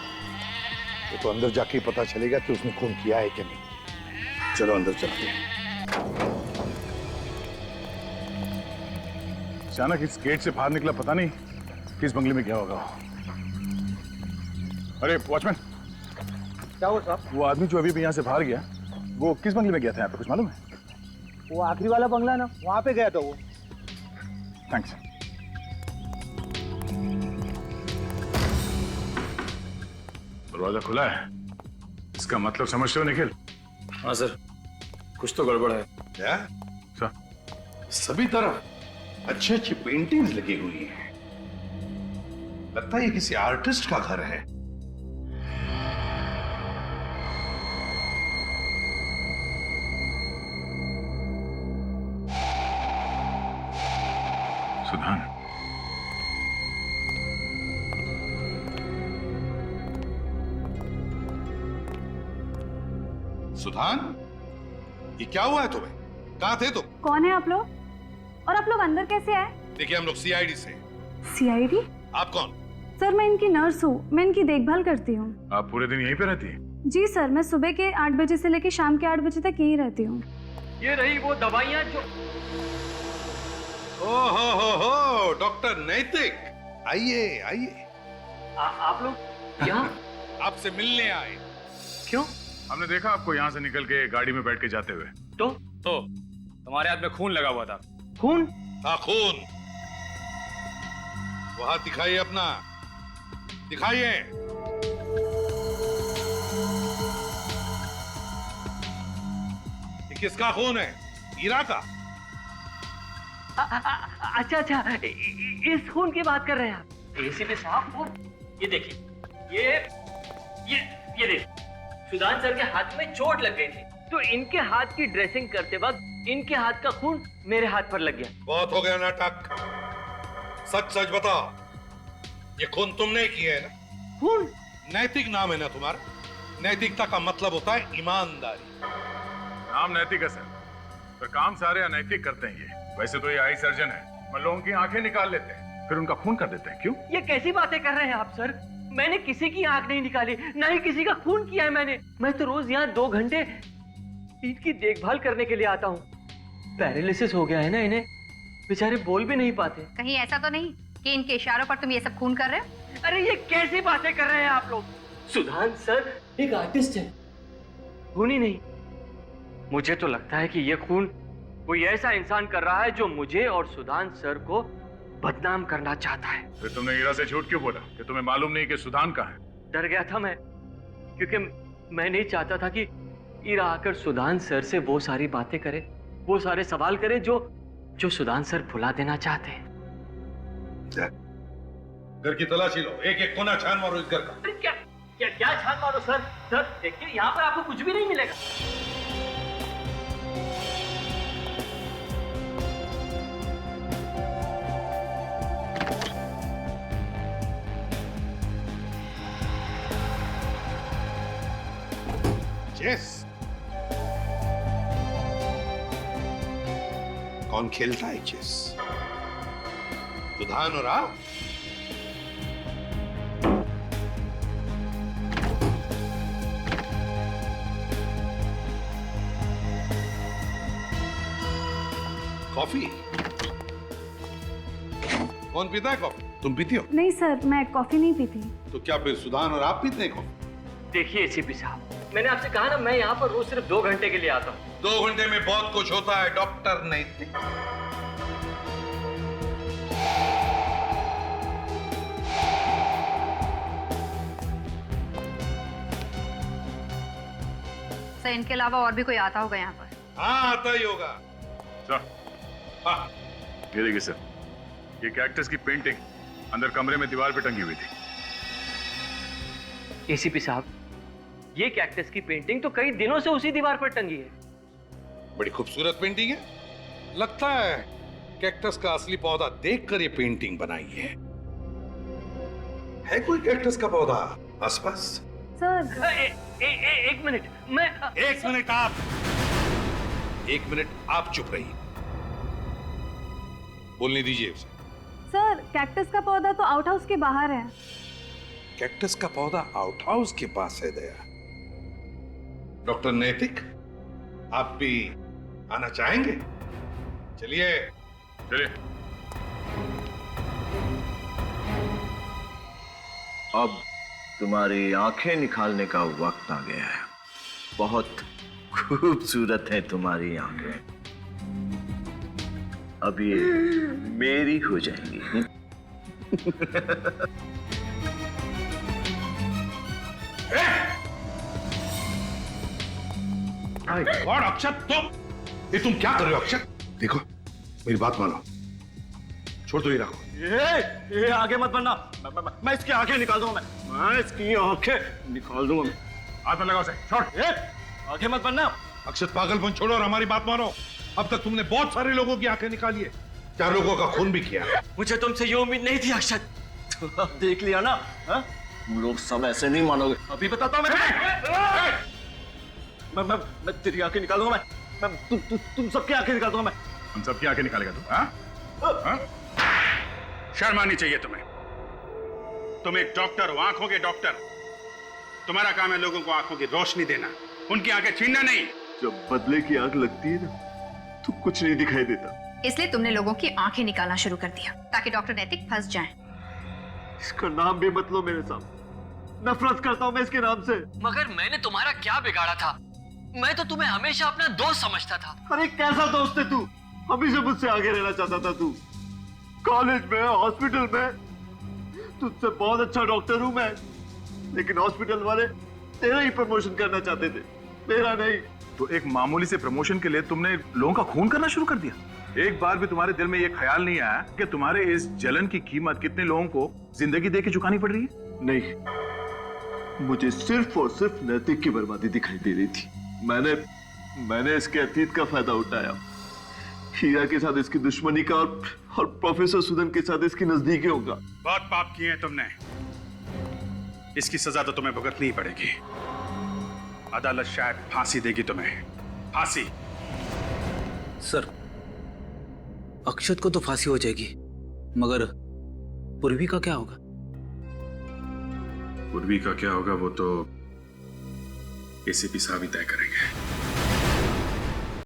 वो तो अंदर जाके पता चलेगा कि उसने खून किया है कि नहीं। चलो अंदर चलते हैं। अचानक इस गेट से बाहर निकला, पता नहीं किस बंगले में गया होगा। अरे वॉचमैन, क्या हुआ साहब? वो आदमी जो अभी भी यहाँ से बाहर गया, वो किस बंगले में गया था? यहाँ पे कुछ मालूम है? वो आखिरी वाला बंगला ना, वहाँ पे गया था वो। थैंक्स। दरवाजा खुला है, इसका मतलब समझते हो निखिल? हाँ सर, कुछ तो गड़बड़ है। क्या सर? सभी तरफ अच्छी अच्छी पेंटिंग्स लगी हुई हैं। लगता है ये किसी आर्टिस्ट का घर है। सुधान, सुधान, ये क्या हुआ है तुम्हें? कहाँ थे तुम? कौन है आप लोग? और आप लोग अंदर कैसे आए? देखिए हम लोग सीआईडी से। सीआईडी? आप कौन? सर मैं इनकी नर्स हूँ, मैं इनकी देखभाल करती हूँ। आप पूरे दिन यहीं पे रहती हैं? जी सर, मैं सुबह के 8 बजे से लेकर शाम के 8 बजे तक यहीं रहती हूँ। ये रही वो दवाइयाँ जो... हो डॉक्टर नैतिक, आइए आइए। आप लोग यहाँ? आपसे मिलने आए। क्यों? हमने देखा आपको यहाँ से निकल के गाड़ी में बैठ के जाते हुए। तो तुम्हारे हाथ में खून लगा हुआ था। खून? हाँ खून। वो हाथ दिखाइए अपना, दिखाइए। ये किसका खून है? हीरा का? अच्छा इस खून की बात कर रहे हैं आप? एसीपी साहब, वो ये देखिए, ये देखिए, सुधान सर के हाथ में चोट लग गई थी, तो इनके हाथ की ड्रेसिंग करते वक्त इनके हाथ का खून मेरे हाथ पर लग गया। बहुत हो गया नाटक, सच सच बताओ, ये खून तुमने किया है ना? खून? नैतिक नाम है ना तुम्हारा? नैतिकता का मतलब होता है ईमानदारी। नाम नैतिक है सर, पर काम सारे अनैतिक करते हैं ये। वैसे तो ये आई सर्जन है, मैं लोगों की आंखें निकाल लेते हैं, फिर उनका खून कर देते हैं। क्यों? ये कैसी बातें कर रहे हैं आप सर? मैंने किसी की आंख नहीं निकाली, ना ही किसी का खून किया है मैंने। मैं तो रोज यहाँ 2 घंटे इनकी देखभाल करने के लिए आता हूँ। पैरालिसिस हो गया है ना इन्हें, बेचारे बोल भी नहीं पाते। कहीं ऐसा तो नहीं कि इनके इशारों पर तुम ये सब खून कर रहे हो? अरे ये कैसी बातें कर रहे हैं आप लोग? सुधान सर एक आर्टिस्ट है, खून ही नहीं। मुझे तो लगता है कि ये खून कोई ऐसा इंसान कर रहा है जो मुझे और सुधान सर को बदनाम करना चाहता है। फिर तुमने हीरा से झूठ क्यों बोला कि तुम्हें मालूम नहीं कि सुधान कहाँ है? डर गया था मैं, क्योंकि मैं नहीं चाहता था कि हीरा आकर सुधान सर से वो सारी बातें करे, वो सारे सवाल करे जो सुधान सर भुला देना चाहते हैं। घर की तलाशी लो, एक एक कोना छान मारो इस घर का। अरे क्या छान मारो सर? सर देखिए, यहाँ पर आपको कुछ भी नहीं मिलेगा। जेस, कौन खेलता है चेस? सुधान और आप? कॉफी? कौन पीता है कॉफी? तुम पीती हो? नहीं सर, मैं कॉफी नहीं पीती। तो क्या फिर सुधान और आप पीते हैं कॉफी? देखिए एसीपी साहब, मैंने आपसे कहा ना, मैं यहाँ पर रोज सिर्फ 2 घंटे के लिए आता हूँ। 2 घंटे में बहुत कुछ होता है डॉक्टर नैतिक। सर, इनके अलावा और भी कोई आता होगा यहाँ पर? हाँ, आता ही होगा। सर, हाँ, ये देखिए सर, ये कैक्टस की पेंटिंग अंदर कमरे में दीवार पे टंगी हुई थी। एसीपी साहब, ये कैक्टस की पेंटिंग तो कई दिनों से उसी दीवार पर टंगी है। बड़ी खूबसूरत पेंटिंग है। लगता है कैक्टस का असली पौधा देखकर ये पेंटिंग बनाई है कोई कैक्टस का पौधा आसपास? सर, एक मिनट, मैं 1 मिनट आप 1 मिनट आप चुप रहिए, बोलने दीजिए उसे। सर, कैक्टस का पौधा तो आउट हाउस के बाहर है। कैक्टस का पौधा आउट हाउस के पास है दया। डॉक्टर नैतिक, आप भी आना चाहेंगे? चलिए चलिए। अब तुम्हारी आंखें निकालने का वक्त आ गया है। बहुत खूबसूरत है तुम्हारी आंखें, अब ये मेरी हो जाएंगी। गॉड अक्षत, तुम क्या कर रहे हो अक्षत? देखो मेरी बात मानो, छोड़ दो ये रखो। ये आगे मत बढ़ना, मैं इसकी आंखें निकाल दूंगा, मैं इसकी आंखें निकाल दूंगा। हाथ में लगाओ से, छोड़। आगे मत बढ़ना। अक्षत, पागलपन छोड़ो और हमारी बात मानो। अब तक तुमने बहुत सारे लोगों की आंखें निकाली है, 4 लोगों का खून भी किया। मुझे तुमसे ये उम्मीद नहीं थी अक्षत। तो अब देख लिया ना, तुम लोग सब ऐसे नहीं मानोगे। अभी बताता हूं मैं तेरी आंखें निकालूंगा, मैं तुम सबकी आंखें निकाल दूंगा। मैं हम सबकी आंखें निकालेगा तू? हाँ? शर्म आनी चाहिए तुम्हें। तुम एक डॉक्टर हो, आंखों के डॉक्टर। तुम्हारा काम है लोगों को आंखों की रोशनी देना, उनकी आंखें छीनना नहीं। जब बदले की आंख लगती है ना, तो कुछ नहीं दिखाई देता। इसलिए तुमने लोगों की आंखें निकालना शुरू कर दिया ताकि डॉक्टर नैतिक फंस जाएं। इसका नाम भी मत लो मेरे सामने, नफरत करता हूं मैं इसके नाम से। मगर मैंने तुम्हारा क्या बिगाड़ा था? मैं तो तुम्हें हमेशा अपना दोस्त समझता था। अरे कैसा दोस्त है तू? हमेशा मुझसे आगे रहना चाहता था तू। कॉलेज में, हॉस्पिटल में तुझसे बहुत अच्छा डॉक्टर हूं मैं, लेकिन हॉस्पिटल वाले तेरा ही प्रमोशन करना चाहते थे, मेरा नहीं। तो एक मामूली से प्रमोशन के लिए तुमने लोगों का खून करना शुरू कर दिया? एक बार भी तुम्हारे दिल में यह ख्याल नहीं आया कि तुम्हारे इस जलन की कीमत कितने लोगों को जिंदगी देके चुकानी पड़ रही है? नहीं, मुझे सिर्फ और सिर्फ नैतिक की बर्बादी दिखाई दे रही थी। मैंने इसके अतीत का फायदा उठाया, हीरा के साथ इसकी दुश्मनी का और प्रोफेसर सुदन के साथ इसकी नजदीकियों का। बहुत पाप किए हैं तुमने, इसकी सजा तो तुम्हें भुगतनी ही पड़ेगी। अदालत शायद फांसी देगी तुम्हें, फांसी। सर, अक्षत को तो फांसी हो जाएगी, मगर पूर्वी का क्या होगा? पूर्वी का क्या होगा वो तो एसीपी साहब ही तय करेंगे।